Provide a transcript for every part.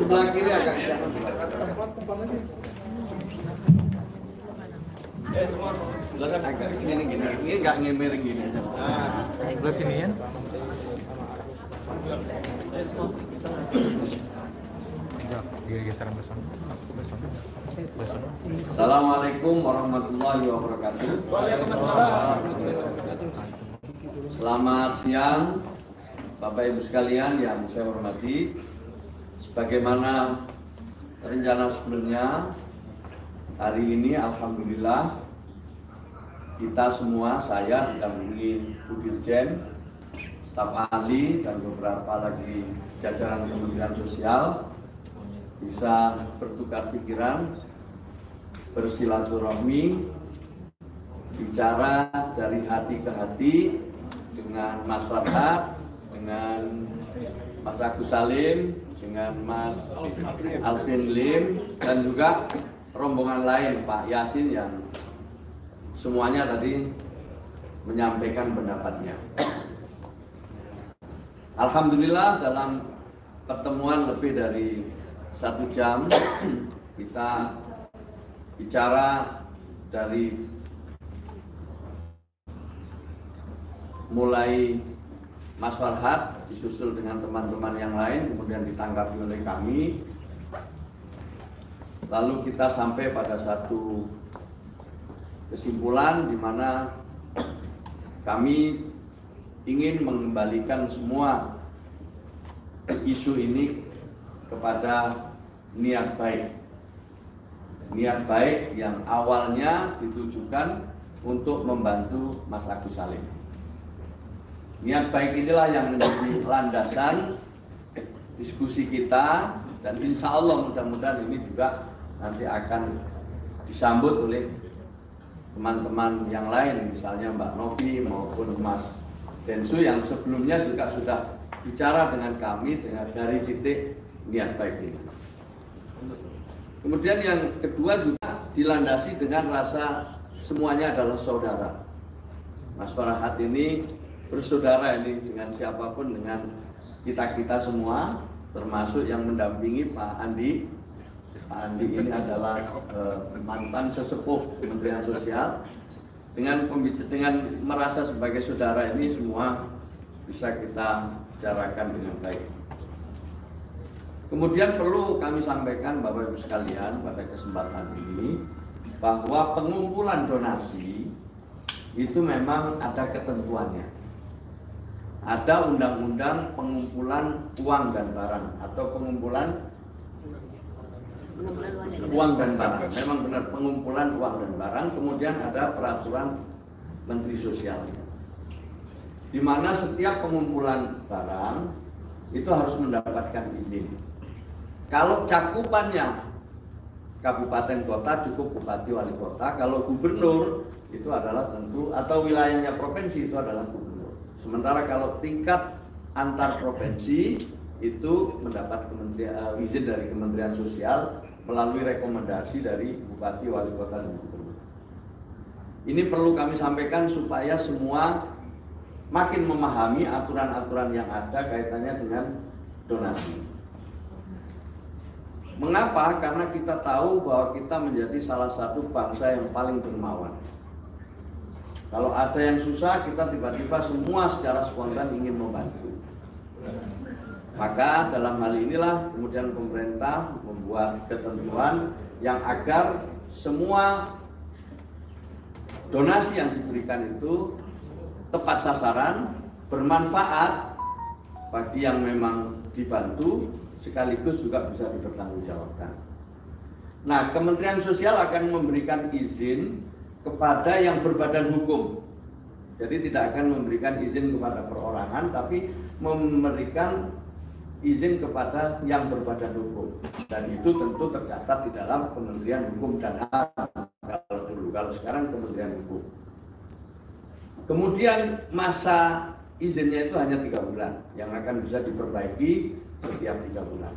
Sebelah kiri agak tempat lagi. semua. Belakang agak gini. Ini enggak ngemering gini aja. Sebelah sini ya. Geseran bersama. Assalamualaikum warahmatullahi wabarakatuh. Waalaikumsalam warahmatullahi wabarakatuh. Selamat siang Bapak Ibu sekalian yang saya hormati. Sebagaimana rencana sebelumnya, hari ini alhamdulillah kita semua, saya didampingi Bu Dirjen, staf ahli dan beberapa lagi jajaran Kementerian Sosial bisa bertukar pikiran, bersilaturahmi, bicara dari hati ke hati dengan Mas Farhat, dengan Mas Agus Salim, dengan Mas Alvin Lim, dan juga rombongan lain Pak Yasin yang semuanya tadi menyampaikan pendapatnya. Alhamdulillah dalam pertemuan lebih dari 1 jam kita bicara dari mulai Mas Farhat disusul dengan teman-teman yang lain, kemudian ditanggapi oleh kami, lalu kita sampai pada satu kesimpulan di mana kami ingin mengembalikan semua isu ini kepada niat baik yang awalnya ditujukan untuk membantu Mas Agus Salim. Niat baik inilah yang menjadi landasan diskusi kita, dan insya Allah mudah-mudahan ini juga nanti akan disambut oleh teman-teman yang lain, misalnya Mbak Novi maupun Mas Densu yang sebelumnya juga sudah bicara dengan kami dari titik niat baik ini. Kemudian yang kedua juga dilandasi dengan rasa semuanya adalah saudara. Mas Farhat ini bersaudara ini dengan siapapun, dengan kita semua, termasuk yang mendampingi Pak Andi. Pak Andi ini adalah mantan sesepuh Kementerian Sosial. Dengan merasa sebagai saudara ini semua bisa kita bicarakan dengan baik. Kemudian perlu kami sampaikan Bapak Ibu sekalian pada kesempatan ini bahwa pengumpulan donasi itu memang ada ketentuannya. Ada undang-undang pengumpulan uang dan barang atau pengumpulan uang dan barang. Memang benar pengumpulan uang dan barang. Kemudian ada peraturan Menteri Sosial, di mana setiap pengumpulan barang itu harus mendapatkan izin. Kalau cakupannya kabupaten kota cukup bupati wali kota, kalau gubernur itu adalah tentu, atau wilayahnya provinsi itu adalah gubernur. Sementara kalau tingkat antar provinsi itu mendapat izin dari Kementerian Sosial melalui rekomendasi dari bupati wali kota dan gubernur. Ini perlu kami sampaikan supaya semua makin memahami aturan-aturan yang ada kaitannya dengan donasi. Mengapa? Karena kita tahu bahwa kita menjadi salah satu bangsa yang paling dermawan. Kalau ada yang susah, kita tiba-tiba semua secara spontan ingin membantu. Maka dalam hal inilah kemudian pemerintah membuat ketentuan yang agar semua donasi yang diberikan itu tepat sasaran, bermanfaat bagi yang memang dibantu, sekaligus juga bisa dipertanggungjawabkan. Nah, Kementerian Sosial akan memberikan izin kepada yang berbadan hukum. Jadi tidak akan memberikan izin kepada perorangan, tapi memberikan izin kepada yang berbadan hukum. Dan itu tentu tercatat di dalam Kementerian Hukum dan HAM kalau dulu. Kalau sekarang Kementerian Hukum. Kemudian masa izinnya itu hanya 3 bulan, yang akan bisa diperbaiki setiap 3 bulan.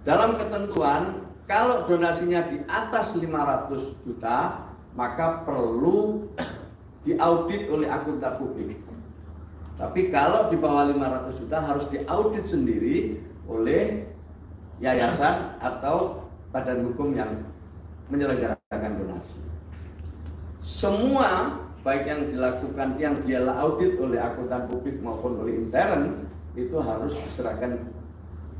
Dalam ketentuan, kalau donasinya di atas 500 juta, maka perlu diaudit oleh akuntan publik. Tapi kalau di bawah 500 juta harus diaudit sendiri oleh yayasan atau badan hukum yang menyelenggarakan donasi. Semua baik yang dilakukan, yang dia audit oleh akuntan publik maupun oleh intern itu harus diserahkan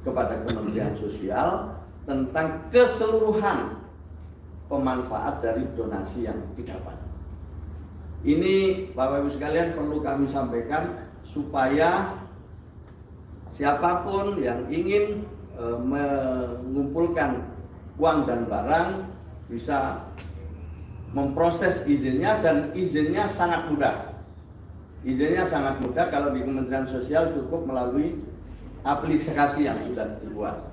kepada Kementerian Sosial tentang keseluruhan pemanfaat dari donasi yang didapat. Ini Bapak Ibu sekalian perlu kami sampaikan supaya siapapun yang ingin mengumpulkan uang dan barang bisa memproses izinnya, dan izinnya sangat mudah. Izinnya sangat mudah kalau di Kementerian Sosial cukup melalui aplikasi yang sudah dibuat.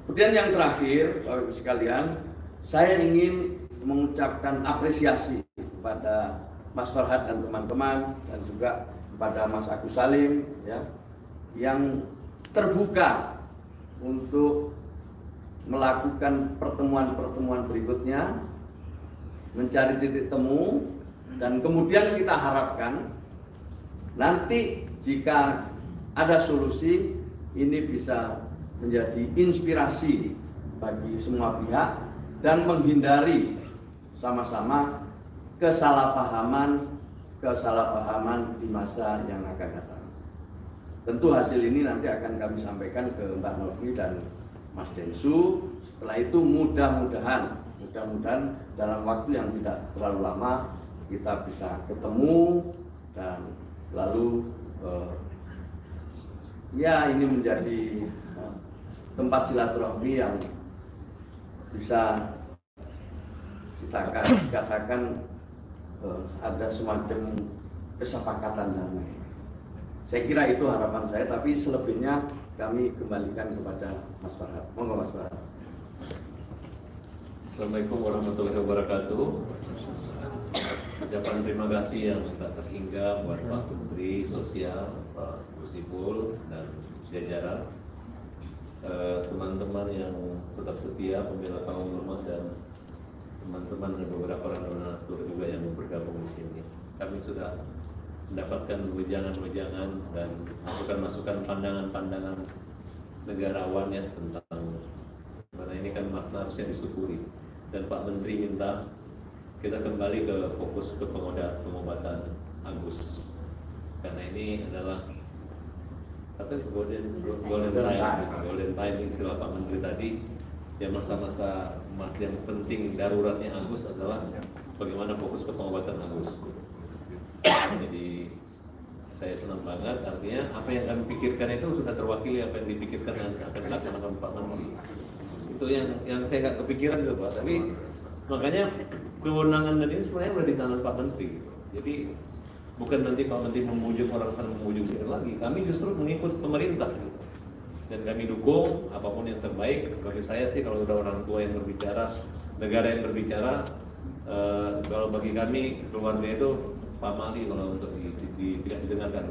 Kemudian yang terakhir, Bapak Ibu sekalian, saya ingin mengucapkan apresiasi kepada Mas Farhad dan teman-teman, dan juga kepada Mas Agus Salim ya, yang terbuka untuk melakukan pertemuan-pertemuan berikutnya, mencari titik temu, dan kemudian kita harapkan nanti jika ada solusi ini bisa menjadi inspirasi bagi semua pihak dan menghindari sama-sama kesalahpahaman di masa yang akan datang. Tentu hasil ini nanti akan kami sampaikan ke Mbak Novi dan Mas Densu. Setelah itu mudah-mudahan dalam waktu yang tidak terlalu lama kita bisa ketemu, dan lalu ya ini menjadi tempat silaturahmi yang bisa kita katakan ada semacam kesepakatan damai. Saya kira itu harapan saya, tapi selebihnya kami kembalikan kepada Mas Farhad. Monggo Mas Farhad. Assalamualaikum warahmatullahi wabarakatuh. Ucapan terima kasih yang tak terhingga buat Pak Menteri Sosial, Pak Gusipul dan jajaran, teman-teman yang tetap setia pembela kaum lemah, dan teman-teman dan beberapa orang donatur juga yang bergabung di sini. Kami sudah mendapatkan wejangan-wejangan dan masukan-masukan pandangan-pandangan negarawan ya tentang sebenarnya ini kan makna harusnya disyukuri, dan Pak Menteri minta kita kembali ke fokus ke pengobatan Agus, karena ini adalah golden time istilah Pak Menteri tadi, yang masa-masa yang penting daruratnya Agus adalah bagaimana fokus ke pengobatan Agus. Jadi saya senang banget, artinya apa yang kami pikirkan itu sudah terwakili apa yang dipikirkan dan akan dilaksanakan Pak Menteri. Itu yang saya nggak kepikiran itu Pak, tapi makanya kewenangan dan ini sebenarnya sudah di tangan Pak Menteri. Jadi bukan nanti Pak Menteri memujuk orang sana memujuk sini lagi, kami justru mengikut pemerintah gitu. Dan kami dukung apapun yang terbaik. Bagi saya sih kalau udah orang tua yang berbicara, negara yang berbicara, kalau bagi kami keluarga itu Pak Mali kalau untuk tidak didengarkan.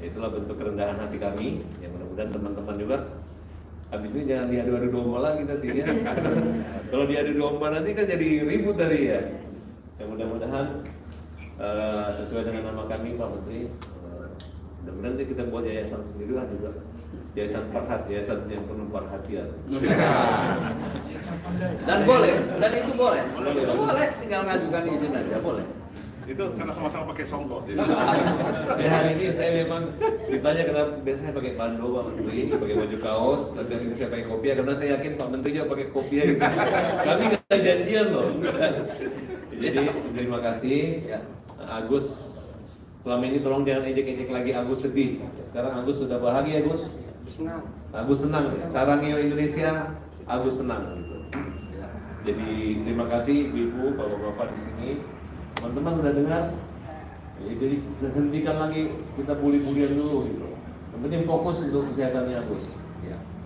Itulah bentuk kerendahan hati kami. Yang mudah-mudahan teman-teman juga habis ini jangan diadu-adu domba lagi nanti ya. Kalau diadu domba nanti kan jadi ribut tadi ya. Yang mudah-mudahan sesuai dengan nama kami Pak Menteri, mudah-mudahan nanti kita buat yayasan sendiri lah juga. Yayasan Farhad, yayasan yang penuh perhatian. Dan boleh, dan itu boleh. Boleh, tinggal ngajukan izin aja, boleh. Itu karena sama-sama pakai songkok. Ya hari ini saya memang ditanya kenapa biasanya pakai bando Pak Menteri, pakai baju kaos, tapi hari ini saya pakai kopiah karena saya yakin Pak Menteri juga pakai kopiah gitu. Kami nggak janjian loh. Jadi terima kasih ya. Agus, selama ini tolong jangan ejek-ejek lagi Agus sedih. Sekarang Agus sudah bahagia Agus. Senang. Agus senang. Sarangnya Indonesia, Agus senang gitu. Jadi terima kasih Ibu, Bapak-bapak di sini. Teman-teman sudah dengar, jadi hentikan lagi kita bully-bullyan dulu gitu. Yang penting fokus untuk kesehatannya Agus.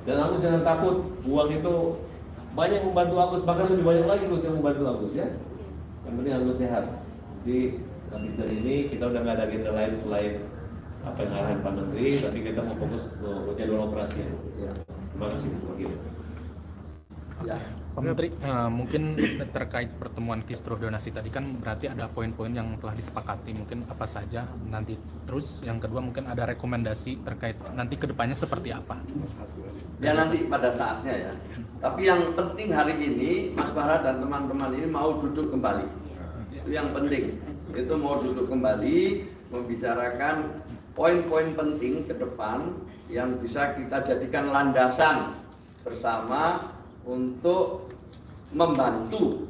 Dan Agus jangan takut, uang itu banyak membantu Agus, bahkan lebih banyak lagi Agus yang membantu Agus ya. Yang penting Agus sehat. Jadi habis dari ini kita udah nggak ada agenda lain selain apa yang arahan Pak Menteri, tapi kita mau fokus ke jadwal operasi. Terima kasih. Ya. Pak Menteri, mungkin terkait pertemuan kisruh donasi tadi kan berarti ada poin-poin yang telah disepakati, mungkin apa saja nanti. Terus yang kedua mungkin ada rekomendasi terkait nanti kedepannya seperti apa? Ya nanti pada saatnya ya. Tapi yang penting hari ini Mas Farhat dan teman-teman ini mau duduk kembali. Itu yang penting. Itu mau duduk kembali membicarakan poin-poin penting ke depan yang bisa kita jadikan landasan bersama untuk membantu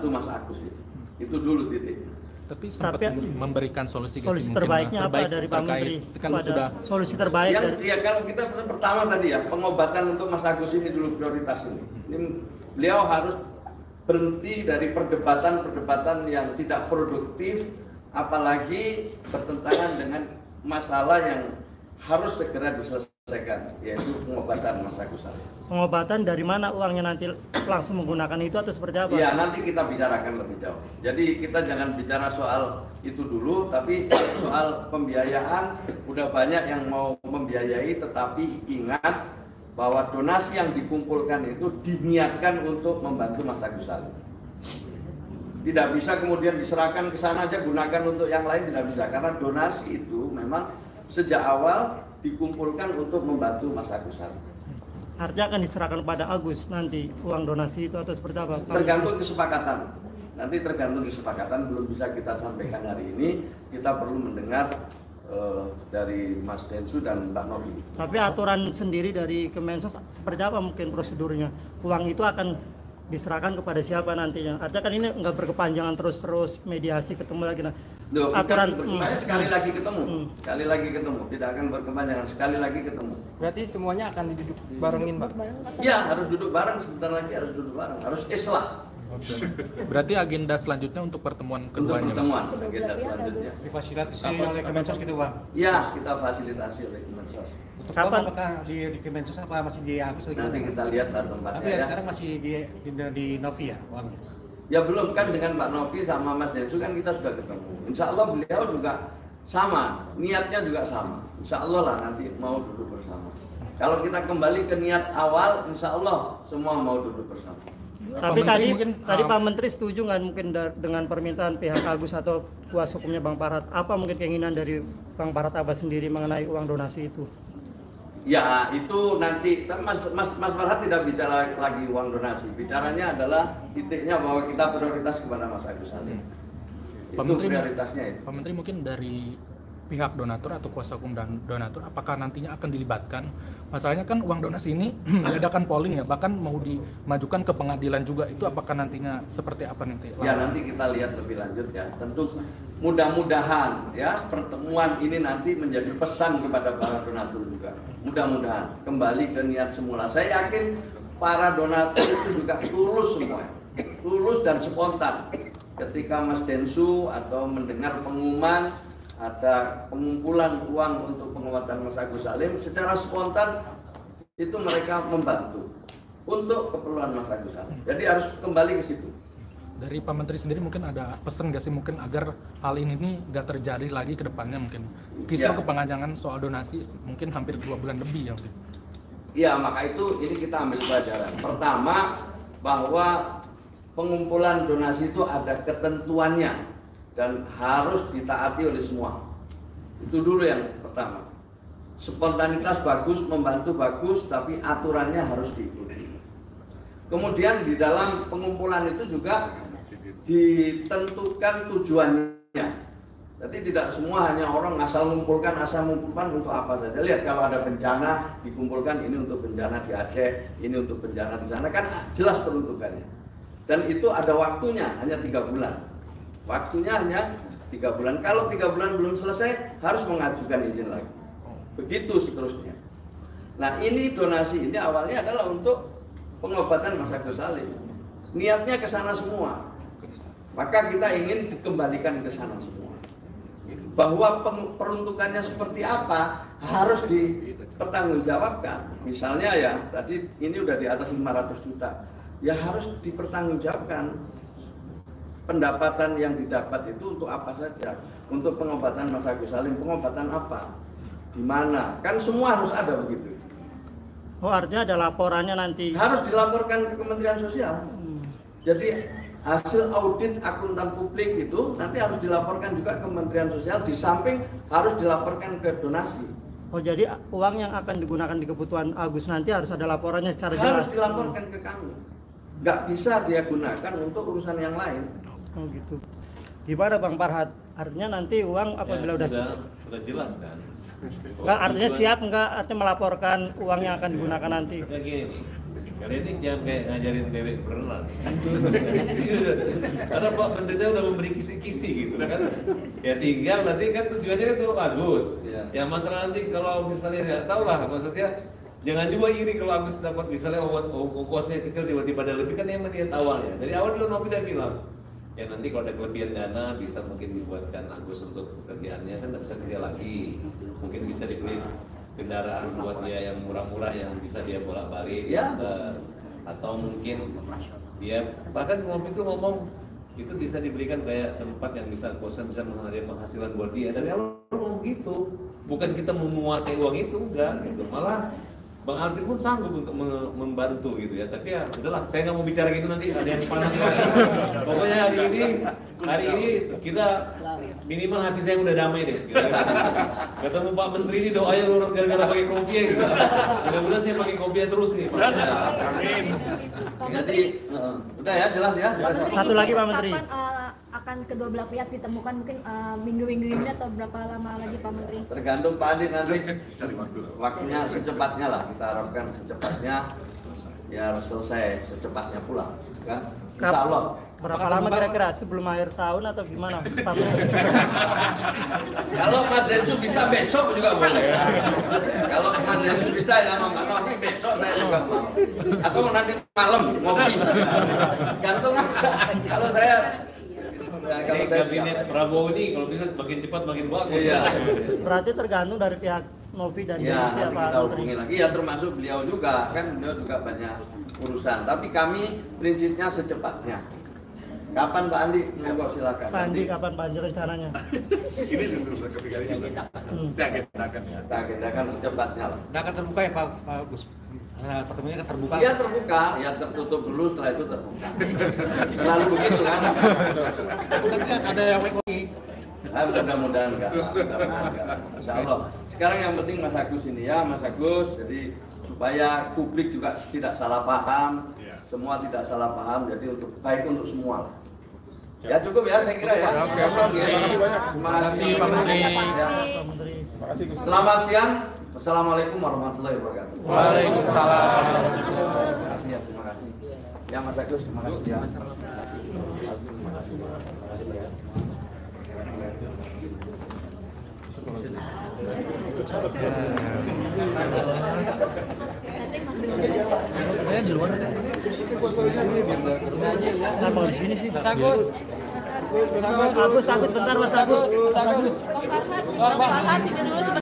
Mas Agus itu dulu titik. Tapi sempat memberikan solusi terbaiknya apa dari Pak Menteri? Kan sudah solusi terbaik Ya kalau kita pertama tadi ya, pengobatan untuk Mas Agus ini dulu prioritas ini. Beliau harus berhenti dari perdebatan yang tidak produktif, apalagi bertentangan dengan masalah yang harus segera diselesaikan, yaitu pengobatan Mas Agus Salim. Pengobatan dari mana uangnya nanti langsung menggunakan itu atau seperti apa? Ya nanti kita bicarakan lebih jauh. Jadi kita jangan bicara soal itu dulu, tapi soal pembiayaan udah banyak yang mau membiayai, tetapi ingat bahwa donasi yang dikumpulkan itu diniatkan untuk membantu Mas Agus Salim. Tidak bisa kemudian diserahkan ke sana aja, gunakan untuk yang lain, tidak bisa, karena donasi itu memang sejak awal dikumpulkan untuk membantu Mas Agus Salim. Artinya akan diserahkan kepada Agus nanti uang donasi itu atau seperti apa? Tergantung kesepakatan. Nanti tergantung kesepakatan, belum bisa kita sampaikan hari ini. Kita perlu mendengar dari Mas Densu dan Mbak Novi. Tapi aturan sendiri dari Kemensos seperti apa mungkin prosedurnya? Uang itu akan diserahkan kepada siapa nantinya? Artinya kan ini nggak berkepanjangan terus mediasi ketemu lagi. Nah, Loh, aturan sekali lagi ketemu, tidak akan berkepanjangan, sekali lagi ketemu. Berarti semuanya akan duduk barengin, Pak? Ya, harus duduk bareng, sebentar lagi harus duduk bareng, harus islah. Berarti agenda selanjutnya untuk pertemuan Untuk keduanya, Mas? pertemuan, agenda selanjutnya. Difasilitasi oleh Kemensos gitu Bang? Ya, kita fasilitasi oleh Kemensos. Untuk Kapan? apakah di Kemensos apa masih di Agus lagi? Nanti kita lihat tempatnya Tapi ya. sekarang masih di Novi ya uangnya? Ya belum, kan dengan Mbak Novi sama Mas Densu kan kita sudah ketemu. Insya Allah beliau juga sama, niatnya juga sama. Insya Allah lah nanti mau duduk bersama. Kalau kita kembali ke niat awal, insya Allah semua mau duduk bersama. Tapi Pak Menteri tadi Pak Menteri setuju nggak mungkin dengan permintaan pihak Agus atau kuasa hukumnya Bang Farhat? Apa mungkin keinginan dari Bang Farhat Abbas sendiri mengenai uang donasi itu? Ya itu nanti, Mas Farhat tidak bicara lagi uang donasi. Bicaranya adalah titiknya bahwa kita prioritas kepada Mas Agus Salim. Pak Itu Menteri, prioritasnya itu. Pak Menteri mungkin dari pihak donatur atau kuasa hukum dan donatur apakah nantinya akan dilibatkan? Masalahnya kan uang donasi ini diadakan polling ya, bahkan mau dimajukan ke pengadilan juga, itu apakah nantinya seperti apa nanti? Ya nanti kita lihat lebih lanjut ya. Tentu mudah-mudahan ya pertemuan ini nanti menjadi pesan kepada para donatur juga. Mudah-mudahan kembali ke niat semula. Saya yakin para donatur itu juga tulus semua, tulus dan spontan. Ketika Mas Densu atau mendengar pengumuman ada pengumpulan uang untuk pengobatan Mas Agus Salim, secara spontan itu mereka membantu untuk keperluan Mas Agus Salim. Jadi harus kembali ke situ. Dari Pak Menteri sendiri mungkin ada pesan nggak sih mungkin agar hal ini nih nggak terjadi lagi ke depannya mungkin? Kisru kepanjangan soal donasi mungkin hampir 2 bulan lebih ya mungkin. Ya maka itu ini kita ambil pelajaran. Pertama bahwa pengumpulan donasi itu ada ketentuannya dan harus ditaati oleh semua. Itu dulu yang pertama. Spontanitas bagus, membantu bagus, tapi aturannya harus diikuti. Kemudian di dalam pengumpulan itu juga ditentukan tujuannya. Jadi tidak semua hanya orang asal mengumpulkan untuk apa saja. Lihat kalau ada bencana dikumpulkan, ini untuk bencana di Aceh, ini untuk bencana di sana, kan jelas peruntukannya. Dan itu ada waktunya, hanya 3 bulan. Waktunya hanya 3 bulan. Kalau 3 bulan belum selesai, harus mengajukan izin lagi. Begitu seterusnya. Nah ini donasi ini awalnya adalah untuk pengobatan Mas Agus Salim. Niatnya ke sana semua. Maka kita ingin dikembalikan ke sana semua. Bahwa peruntukannya seperti apa harus dipertanggungjawabkan. Misalnya ya, tadi ini udah di atas 500 juta. Ya harus dipertanggungjawabkan. Pendapatan yang didapat itu untuk apa saja? Untuk pengobatan Mas Agus Salim, pengobatan apa? Di mana? Kan semua harus ada begitu. Oh, artinya ada laporannya nanti. Harus dilaporkan ke Kementerian Sosial. Jadi hasil audit akuntan publik itu nanti harus dilaporkan juga ke Kementerian Sosial, di samping harus dilaporkan ke donasi. Oh, jadi uang yang akan digunakan di kebutuhan Agus nanti harus ada laporannya secara Harus jelas. dilaporkan ke kami. Nggak bisa dia gunakan untuk urusan yang lain. Oh gitu. Gimana Bang Farhad? Artinya nanti uang apabila Ya, sudah jelas kan. Enggak, artinya siap enggak artinya melaporkan uang yang akan digunakan nanti. Ya gini nih, kalian ini jangan kayak ngajarin bebek berenang. Karena Pak Menteri udah memberi kisi-kisi gitu kan. Ya tinggal nanti kan tujuannya itu Agus. Iya. Ya masalah nanti kalau misalnya ya tau lah, maksudnya jangan juga iri kalau Agus dapat misalnya ongkosnya kecil tiba-tiba ada lebih, kan yang niat awalnya. Dari awal dulu Novi udah bilang, ya nanti kalau ada kelebihan dana bisa mungkin dibuatkan Agus untuk pekerjaannya, kan tidak bisa kerja lagi. Mungkin bisa dibeli kendaraan buat dia yang murah-murah yang bisa dia bolak-balik, Ya. atau mungkin dia bahkan Novi itu ngomong itu bisa diberikan kayak tempat yang bisa kosan bisa menghadirkan penghasilan buat dia. Dari awal ngomong gitu, bukan kita menguasai uang itu, enggak gitu, malah Bang Alvin pun sanggup untuk membantu gitu ya, tapi ya udahlah, saya nggak mau bicara gitu, nanti ada yang panas lagi. Pokoknya hari ini kita minimal hati saya udah damai deh. Gitu. Ketemu Pak Menteri ini doanya lu gara-gara pakai kopiah gitu. Mudah-mudahan saya pakai kopiah terus nih. Amin. Jadi udah ya, jelas ya. Satu lagi Pak Menteri. Kapan akan kedua belah pihak ditemukan, mungkin minggu-minggu ini atau berapa lama lagi Pak Menteri? Tergantung Pak Andi nanti Cari waktu. waktunya secepatnya lah, kita harapkan secepatnya biar selesai secepatnya pulang kan. Insya Allah. Berapa lama kira-kira sebelum akhir tahun atau gimana? Pak Menteri? Kalau Mas Densu bisa besok juga boleh. Kalau Mas Densu bisa ya Novi besok saya juga mau. Atau nanti malam ngopi. Gantung Mas. Kalau saya Ini kabinet Prabowo ini kalau bisa makin cepat makin bagus. Iya. Berarti tergantung dari pihak Novi dan Ya, Densus ya nanti Pak kita Menteri. hubungi lagi ya, termasuk beliau juga kan, beliau juga banyak urusan. Tapi kami prinsipnya secepatnya. Kapan Pak Andi? Monggo silakan. Pak Andi, kapan Pak Andi rencananya? Ini sudah ketiga ini juga. Diagendakan ya. Kita agendakan secepatnya lah. Nggak akan terbuka ya Pak Agus? Pertemuannya akan terbuka? Iya terbuka, ya tertutup dulu, setelah itu terbuka. Selalu begitu kan? Tapi ada yang lagi. Nah, mudah-mudahan enggak. Insya Allah. Sekarang yang penting Mas Agus ini ya, Mas Agus. Jadi supaya publik juga tidak salah paham, semua tidak salah paham. Jadi untuk baik untuk semua lah. Ya cukup ya, saya kira ya. Terima kasih banyak. Terima kasih Pak Menteri. Ya. Pak Menteri. Selamat siang. Assalamualaikum warahmatullahi wabarakatuh. Waalaikumsalam. Terima kasih ya, terima kasih. Ya Mas Agus, terima kasih ya. Terima kasih. Saya di luar. Kenapa di sini sih? Mas Agus. Agus bentar Mas Agus. Mas Agus. Bang Farhad sini dulu sebentar.